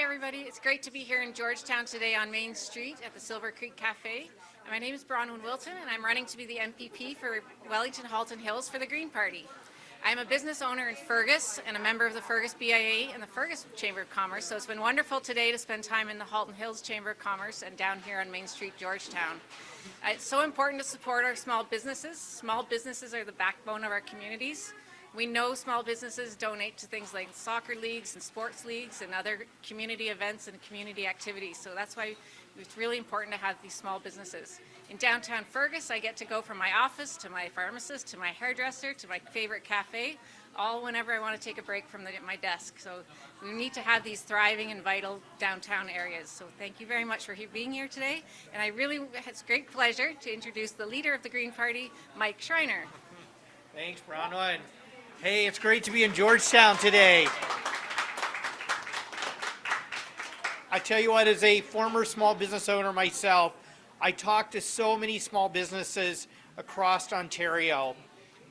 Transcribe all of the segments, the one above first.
everybody. It's great to be here in Georgetown today on Main Street at the Silver Creek Cafe. And my name is Bronwynne Wilton, and I'm running to be the MPP for Wellington-Halton Hills for the Green Party. I'm a business owner in Fergus and a member of the Fergus BIA and the Fergus Chamber of Commerce, so it's been wonderful today to spend time in the Halton Hills Chamber of Commerce and down here on Main Street, Georgetown. It's so important to support our small businesses. Small businesses are the backbone of our communities. We know small businesses donate to things like soccer leagues and sports leagues and other community events and community activities. So that's why it's really important to have these small businesses. In downtown Fergus, I get to go from my office to my pharmacist to my hairdresser to my favorite cafe, all whenever I want to take a break from my desk. So we need to have these thriving and vital downtown areas. So thank you very much for being here today. And it's a great pleasure to introduce the leader of the Green Party, Mike Schreiner. Thanks, Bronwynne. Hey, it's great to be in Georgetown today. I tell you what, as a former small business owner myself, I talk to so many small businesses across Ontario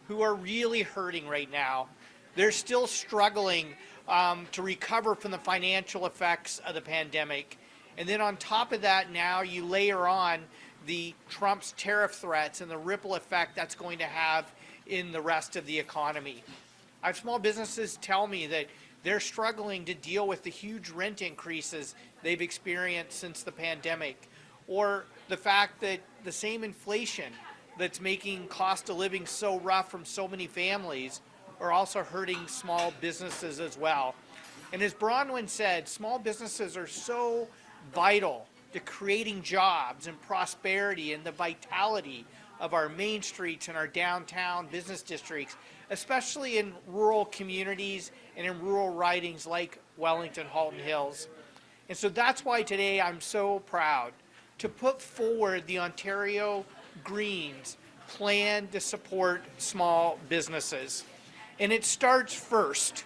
who are really hurting right now. They're still struggling to recover from the financial effects of the pandemic. And then on top of that, now you layer on the Trump's tariff threats and the ripple effect that's going to have in the rest of the economy. I have small businesses tell me that they're struggling to deal with the huge rent increases they've experienced since the pandemic, or the fact that the same inflation that's making cost of living so rough from so many families are also hurting small businesses as well. And as Bronwynne said, small businesses are so vital to creating jobs and prosperity and the vitality of our main streets and our downtown business districts, especially in rural communities and in rural ridings like Wellington-Halton Hills. And so that's why today I'm so proud to put forward the Ontario Greens plan to support small businesses. And it starts first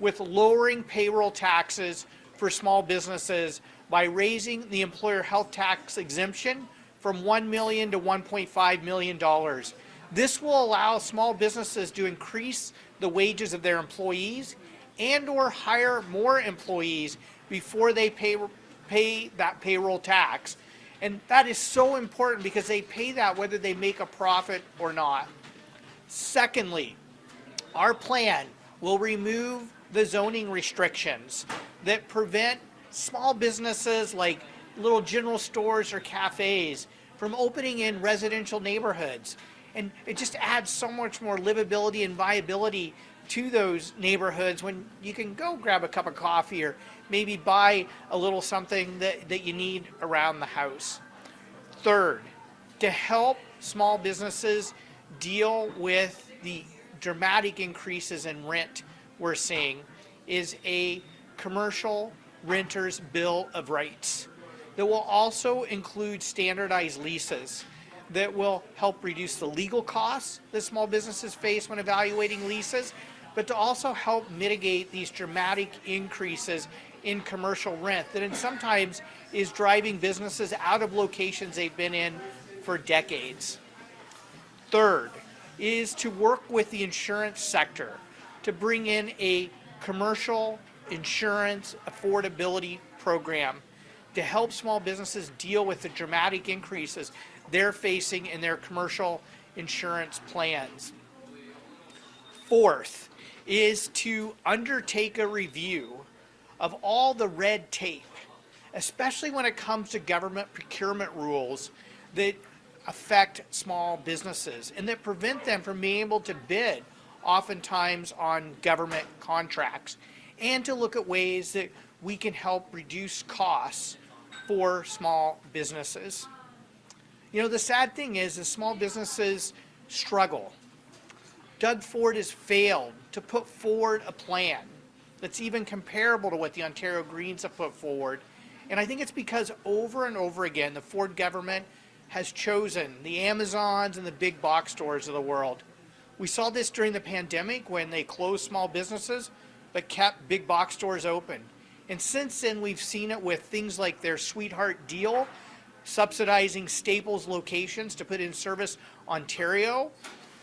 with lowering payroll taxes for small businesses by raising the employer health tax exemption from $1 million to $1.5 million. This will allow small businesses to increase the wages of their employees and or hire more employees before they pay that payroll tax. And that is so important because they pay that whether they make a profit or not. Secondly, our plan will remove the zoning restrictions that prevent small businesses like little general stores or cafes from opening in residential neighborhoods. And it just adds so much more livability and viability to those neighborhoods when you can go grab a cup of coffee or maybe buy a little something that you need around the house. Third, to help small businesses deal with the dramatic increases in rent we're seeing is a commercial renters bill of rights that will also include standardized leases that will help reduce the legal costs that small businesses face when evaluating leases, but to also help mitigate these dramatic increases in commercial rent that sometimes is driving businesses out of locations they've been in for decades. Third is to work with the insurance sector to bring in a commercial insurance affordability program to help small businesses deal with the dramatic increases they're facing in their commercial insurance plans. Fourth is to undertake a review of all the red tape, especially when it comes to government procurement rules that affect small businesses and that prevent them from being able to bid oftentimes on government contracts, and to look at ways that we can help reduce costs for small businesses. You know, the sad thing is small businesses struggle. Doug Ford has failed to put forward a plan that's even comparable to what the Ontario Greens have put forward. And I think it's because over and over again, the Ford government has chosen the Amazons and the big box stores of the world. We saw this during the pandemic when they closed small businesses but kept big box stores open. And since then, we've seen it with things like their Sweetheart deal, subsidizing Staples locations to put in Service Ontario,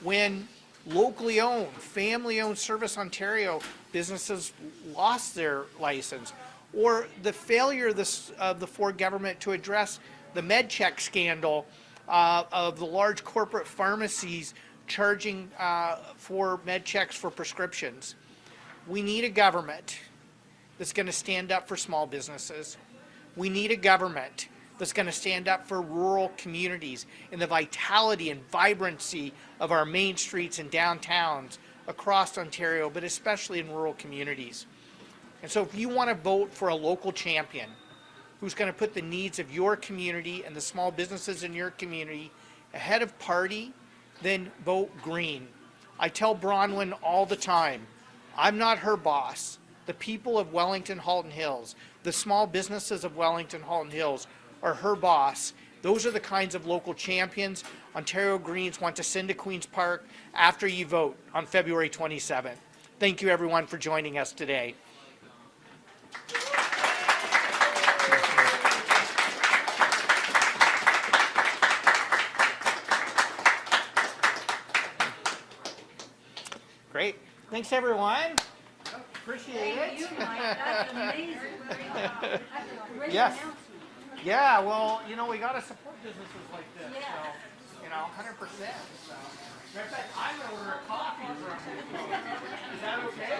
when locally owned, family-owned Service Ontario businesses lost their license, or the failure of the Ford government to address the MedCheck scandal of the large corporate pharmacies charging for MedChecks for prescriptions. We need a government that's going to stand up for small businesses. We need a government that's going to stand up for rural communities and the vitality and vibrancy of our main streets and downtowns across Ontario, but especially in rural communities. And so if you want to vote for a local champion who's going to put the needs of your community and the small businesses in your community ahead of party, then vote green. I tell Bronwynne all the time, I'm not her boss. The people of Wellington-Halton Hills, the small businesses of Wellington-Halton Hills are her boss. Those are the kinds of local champions Ontario Greens want to send to Queen's Park after you vote on February 27th. Thank you everyone for joining us today. Great. Thanks everyone. Appreciate it. Thank you, Mike. That's amazing. Great Yes. announcement. Yeah, well, you know, we got to support businesses like this. Yeah. So, you know, 100%. So. Matter of fact, I'm going to order a coffee from you. Is that okay?